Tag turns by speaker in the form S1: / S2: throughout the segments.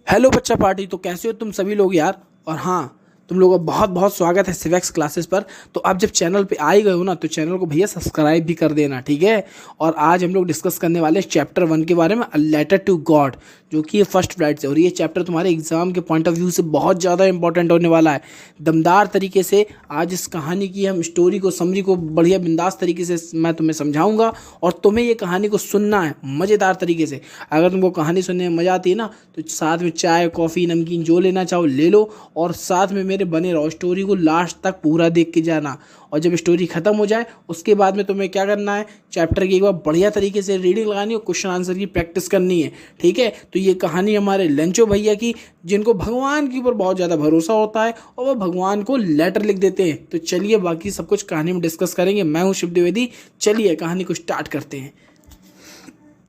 S1: Hello बच्चा party. तो कैसे हो तुम सभी लोग यार। और हाँ, तुम लोगों का बहुत बहुत स्वागत है सिवेक्स क्लासेस पर। तो आप जब चैनल पे आ ही गए हो ना, तो चैनल को भैया सब्सक्राइब भी कर देना, ठीक है। और आज हम लोग डिस्कस करने वाले हैं चैप्टर 1 के बारे में, अ लेटर टू गॉड, जो कि ये फर्स्ट फ्लाइट से। और ये चैप्टर तुम्हारे एग्जाम के पॉइंट ऑफ व्यू से बहुत ज़्यादा इंपॉर्टेंट होने वाला है। दमदार तरीके से आज इस कहानी की हम स्टोरी को, समरी को बढ़िया बिंदास तरीके से मैं तुम्हें समझाऊंगा। और तुम्हें ये कहानी को सुनना है मज़ेदार तरीके से। अगर तुमको कहानी सुनने में मज़ा आती है ना, तो साथ में चाय कॉफ़ी नमकीन जो लेना चाहो ले लो, और साथ में मेरे बने रहो। स्टोरी को लास्ट तक पूरा देख के जाना। और जब स्टोरी खत्म हो जाए उसके बाद में तुम्हें क्या करना है, चैप्टर की एक बार बढ़िया तरीके से रीडिंग लगानी है और क्वेश्चन आंसर की प्रैक्टिस करनी है, ठीक है। तो ये कहानी हमारे लेंचो भैया की, जिनको भगवान के ऊपर बहुत ज़्यादा भरोसा होता है और वो भगवान को लेटर लिख देते हैं। तो चलिए बाकी सब कुछ कहानी में डिस्कस करेंगे। मैं हूँ शिव द्विवेदी। चलिए कहानी को स्टार्ट करते हैं।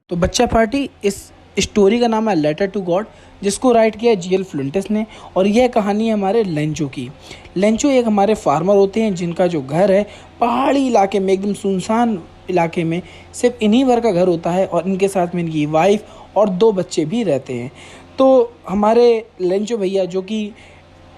S1: तो बच्चा पार्टी, इस स्टोरी का नाम है लेटर टू गॉड, जिसको राइट किया जीएल फ्लिंटिस ने। और यह कहानी है हमारे लेंचो की। लेंचो एक हमारे फार्मर होते हैं, जिनका जो घर है पहाड़ी इलाके में, एकदम सुनसान इलाके में, सिर्फ इन्हीं भर का घर होता है। और इनके साथ में इनकी वाइफ और 2 बच्चे भी रहते हैं। तो हमारे लेंचो भैया, जो कि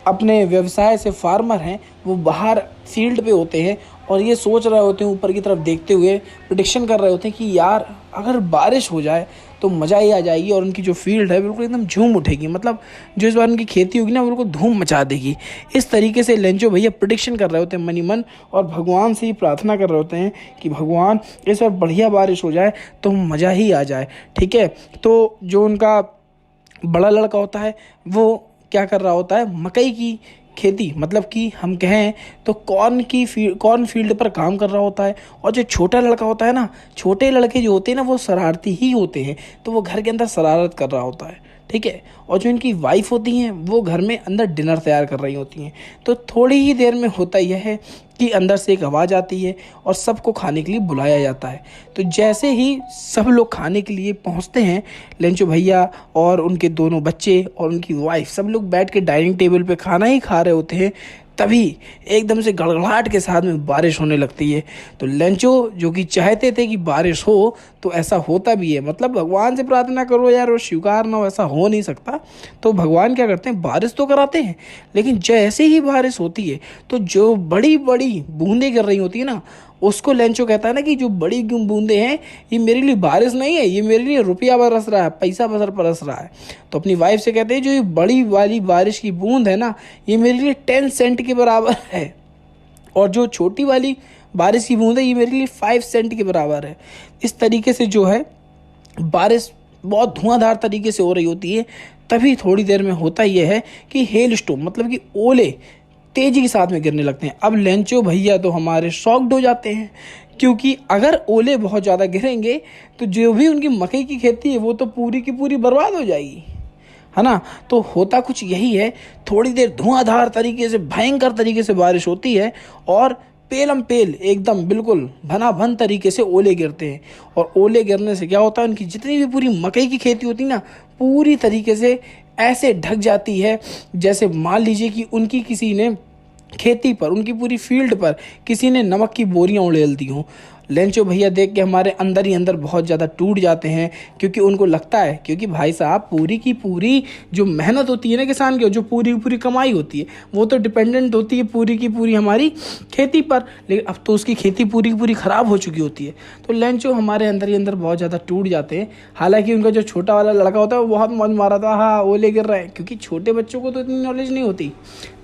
S1: अपने व्यवसाय से फार्मर हैं, वो बाहर फील्ड पे होते हैं और ये सोच रहे होते हैं, ऊपर की तरफ देखते हुए प्रिडिक्शन कर रहे होते हैं कि यार अगर बारिश हो जाए तो मज़ा ही आ जाएगी और उनकी जो फील्ड है बिल्कुल एकदम झूम उठेगी। मतलब जो इस बार उनकी खेती होगी ना, बिल्कुल धूम मचा देगी। इस तरीके से लेंचो भैया प्रिडिक्शन कर रहे होते हैं मनी मन, और भगवान से ही प्रार्थना कर रहे होते हैं कि भगवान इस बार बढ़िया बारिश हो जाए तो मज़ा ही आ जाए, ठीक है। तो जो उनका बड़ा लड़का होता है वो क्या कर रहा होता है, मकई की खेती, मतलब कि हम कहें तो कॉर्न फील्ड पर काम कर रहा होता है। और जो छोटा लड़का होता है ना, छोटे लड़के जो होते हैं ना, वो शरारती ही होते हैं, तो वो घर के अंदर शरारत कर रहा होता है, ठीक है। और जो इनकी वाइफ होती हैं वो घर में अंदर डिनर तैयार कर रही होती हैं। तो थोड़ी ही देर में होता यह है कि अंदर से एक आवाज़ आती है और सबको खाने के लिए बुलाया जाता है। तो जैसे ही सब लोग खाने के लिए पहुंचते हैं, लेंचो भैया और उनके दोनों बच्चे और उनकी वाइफ सब लोग बैठ के डाइनिंग टेबल पे खाना ही खा रहे होते हैं, तभी एकदम से गड़गड़ाहट के साथ में बारिश होने लगती है। तो लेंचो, जो कि चाहते थे कि बारिश हो, तो ऐसा होता भी है। मतलब भगवान से प्रार्थना करो यार, वो स्वीकार ना हो, ऐसा हो नहीं सकता। तो भगवान क्या करते हैं, बारिश तो कराते हैं, लेकिन जैसे ही बारिश होती है तो जो बड़ी बड़ी बूंदें गिर रही होती है ना, उसको लेंचो कहता है ना कि जो बड़ी बूंदें हैं, ये मेरे लिए बारिश नहीं है, ये मेरे लिए रुपया बरस रहा है, पैसा बरस रहा है। तो अपनी वाइफ से कहते हैं जो ये बड़ी वाली बारिश की बूंद है ना, ये मेरे लिए 10 सेंट के बराबर है। और जो छोटी वाली बारिश की बूंद है, ये मेरे लिए 5 सेंट के बराबर है। इस तरीके से जो है बारिश बहुत धुआंधार तरीके से हो रही होती है। तभी थोड़ी देर में होता यह है कि हेल स्टॉर्म, मतलब कि ओले तेजी के साथ में गिरने लगते हैं। अब लेंचो भैया तो हमारे शॉक्ड हो जाते हैं, क्योंकि अगर ओले बहुत ज़्यादा गिरेंगे तो जो भी उनकी मकई की खेती है वो तो पूरी की पूरी बर्बाद हो जाएगी, है ना। तो होता कुछ यही है, थोड़ी देर धुआंधार तरीके से, भयंकर तरीके से बारिश होती है और पेलम पेल एकदम बिल्कुल भना भन तरीके से ओले गिरते हैं। और ओले गिरने से क्या होता है, उनकी जितनी भी पूरी मकई की खेती होती है ना, पूरी तरीके से ऐसे ढक जाती है, जैसे मान लीजिए कि उनकी किसी ने खेती पर, उनकी पूरी फील्ड पर किसी ने नमक की बोरियां उड़ेल दी हों। लेंचो भैया देख के हमारे अंदर ही अंदर बहुत ज़्यादा टूट जाते हैं, क्योंकि उनको लगता है, क्योंकि भाई साहब पूरी की पूरी जो मेहनत होती है ना किसान की, जो पूरी की पूरी कमाई होती है, वो तो डिपेंडेंट होती है पूरी की पूरी हमारी खेती पर। लेकिन अब तो उसकी खेती पूरी की पूरी ख़राब हो चुकी होती है। तो लेंचो हमारे अंदर ही अंदर बहुत ज़्यादा टूट जाते हैं। हालांकि उनका जो छोटा वाला लड़का होता है वो बहुत मन मारा था, हाँ ओले गिर रहे हैं, क्योंकि छोटे बच्चों को तो इतनी नॉलेज नहीं होती,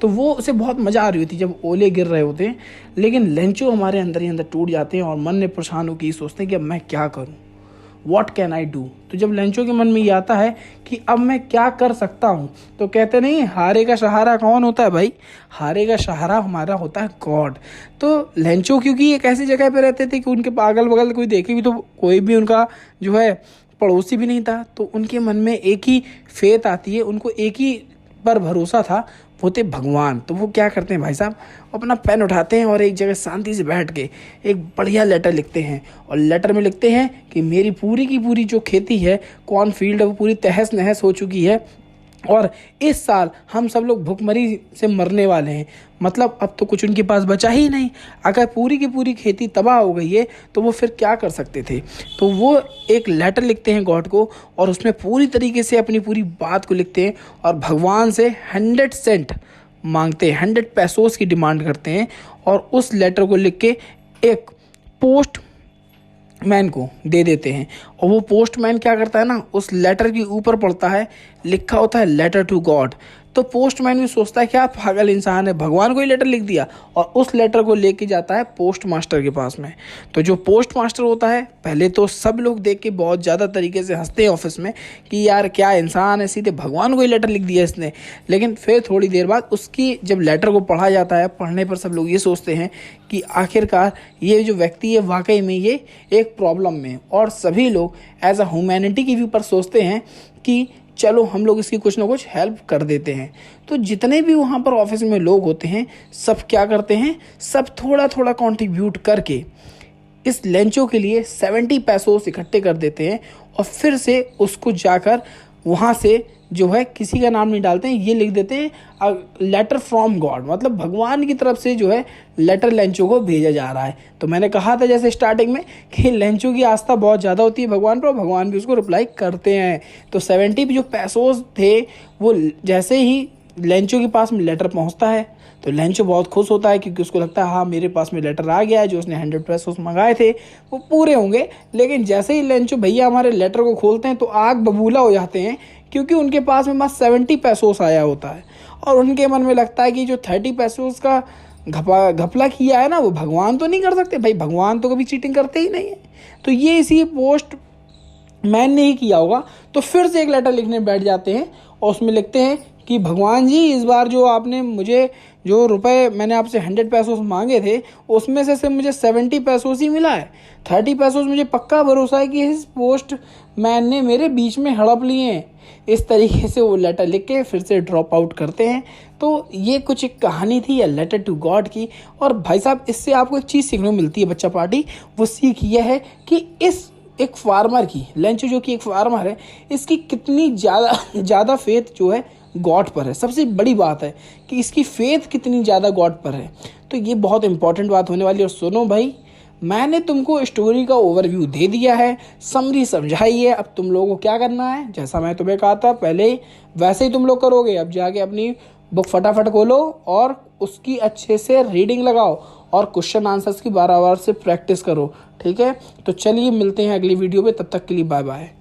S1: तो वो उसे बहुत मज़ा आ रही होती जब ओले गिर रहे होते हैं। लेकिन लेंचो हमारे अंदर ही अंदर टूट जाते हैं और मन में परेशान होकर सोचते हैं कि अब मैं क्या करूं, वॉट कैन आई डू। तो जब लेंचो के मन में ये आता है कि अब मैं क्या कर सकता हूं, तो कहते नहीं हारे का सहारा कौन होता है भाई, हारे का सहारा हमारा होता है गॉड। तो लेंचो क्योंकि एक ऐसी जगह पे रहते थे कि उनके अगल बगल कोई देखे भी तो कोई भी उनका जो है पड़ोसी भी नहीं था, तो उनके मन में एक ही फेथ आती है, उनको एक ही पर भरोसा था, वो थे भगवान। तो वो क्या करते हैं भाई साहब, अपना पेन उठाते हैं और एक जगह शांति से बैठ के एक बढ़िया लेटर लिखते हैं। और लेटर में लिखते हैं कि मेरी पूरी की पूरी जो खेती है, कॉर्न फील्ड है, वो पूरी तहस नहस हो चुकी है, और इस साल हम सब लोग भुखमरी से मरने वाले हैं। मतलब अब तो कुछ उनके पास बचा ही नहीं। अगर पूरी की पूरी खेती तबाह हो गई है तो वो फिर क्या कर सकते थे। तो वो एक लेटर लिखते हैं गॉड को और उसमें पूरी तरीके से अपनी पूरी बात को लिखते हैं और भगवान से 100 सेंट मांगते हैं, 100 पैसोस की डिमांड करते हैं। और उस लेटर को लिख के एक पोस्ट मैन को दे देते हैं। और वो पोस्टमैन क्या करता है ना, उस लेटर के ऊपर पढ़ता है, लिखा होता है लेटर टू गॉड। तो पोस्टमैन भी सोचता है क्या पागल इंसान है, भगवान को ही लेटर लिख दिया। और उस लेटर को लेके जाता है पोस्ट मास्टर के पास में। तो जो पोस्ट मास्टर होता है, पहले तो सब लोग देख के बहुत ज़्यादा तरीके से हंसते हैं ऑफिस में कि यार क्या इंसान है, सीधे भगवान को ही लेटर लिख दिया इसने। लेकिन फिर थोड़ी देर बाद उसकी जब लेटर को पढ़ा जाता है, पढ़ने पर सब लोग ये सोचते हैं कि आखिरकार ये जो व्यक्ति है वाकई में ये एक प्रॉब्लम में। और सभी लोग एज अ ह्यूमैनिटी के व्यू पर सोचते हैं कि चलो हम लोग इसकी कुछ ना कुछ हेल्प कर देते हैं। तो जितने भी वहाँ पर ऑफिस में लोग होते हैं सब क्या करते हैं, सब थोड़ा थोड़ा कंट्रीब्यूट करके इस लेंचो के लिए 70 पैसों इकट्ठे कर देते हैं। और फिर से उसको जाकर वहाँ से जो है किसी का नाम नहीं डालते हैं, ये लिख देते हैं लेटर फ्रॉम गॉड, मतलब भगवान की तरफ से जो है लेटर लेंचो को भेजा जा रहा है। तो मैंने कहा था जैसे स्टार्टिंग में कि लेंचो की आस्था बहुत ज़्यादा होती है भगवान पर और भगवान भी उसको रिप्लाई करते हैं। तो 70 जो पैसों थे वो जैसे ही लेंचो के पास में लेटर पहुंचता है तो लेंचो बहुत खुश होता है क्योंकि उसको लगता है हाँ मेरे पास में लेटर आ गया है, जो उसने 100 पैसों मंगाए थे वो पूरे होंगे। लेकिन जैसे ही लेंचो भैया हमारे लेटर को खोलते हैं तो आग बबूला हो जाते हैं क्योंकि उनके पास में बस 70 पैसों आया होता है। और उनके मन में लगता है कि जो 30 पैसों का घपला किया है ना वो भगवान तो नहीं कर सकते, भाई भगवान तो कभी चीटिंग करते ही नहीं है। तो ये इसी पोस्ट मैन ने ही किया होगा। तो फिर से एक लेटर लिखने बैठ जाते हैं और उसमें लिखते हैं कि भगवान जी इस बार जो आपने मुझे जो रुपए मैंने आपसे 100 पैसों मांगे थे उसमें से सिर्फ मुझे 70 पैसों ही मिला है। 30 पैसों मुझे पक्का भरोसा है कि इस पोस्ट मैन ने मेरे बीच में हड़प लिए हैं। इस तरीके से वो लेटर लिख के फिर से ड्रॉप आउट करते हैं। तो ये कुछ एक कहानी थी या लेटर टू गॉड की। और भाई साहब इससे आपको एक चीज़ सीखने को मिलती है बच्चा पार्टी, वो सीख यह है कि इस एक फार्मर की लेंचो जो कि एक फार्मर है इसकी कितनी ज़्यादा फेथ जो है गॉड पर है। सबसे बड़ी बात है कि इसकी फेथ कितनी ज़्यादा गॉड पर है। तो ये बहुत इंपॉर्टेंट बात होने वाली है। और सुनो भाई, मैंने तुमको स्टोरी का ओवरव्यू दे दिया है, समरी समझाई है। अब तुम लोगों को क्या करना है, जैसा मैं तुम्हें कहा था पहले वैसे ही तुम लोग करोगे। अब जाके अपनी बुक फटाफट खोलो और उसकी अच्छे से रीडिंग लगाओ और क्वेश्चन आंसर्स की बार बार से प्रैक्टिस करो, ठीक है। तो चलिए मिलते हैं अगली वीडियो में, तब तक के लिए बाय बाय।